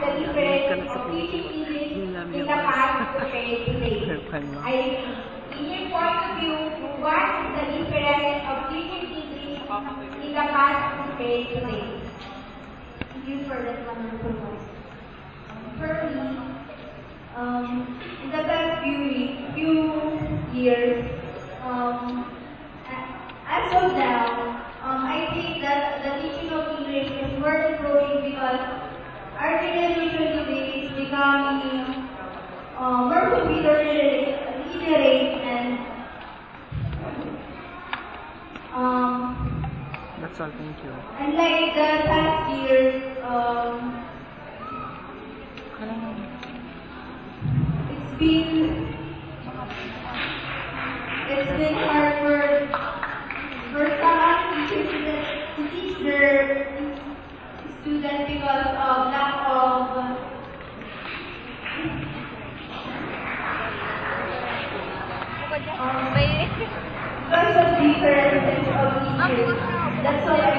the difference of teaching English in the past compared to today? I repeat, in your point of view, what is the difference of teaching English in the past compared to today? Thank you for that wonderful question. For me, in the past few years, as of now, I think that the teaching of English is worth improving because our generation today is becoming more computer literate and that's all, thank you. unlike the past years, it's been hard for some teachers to teach their students because of lack of differences of teachers. That's why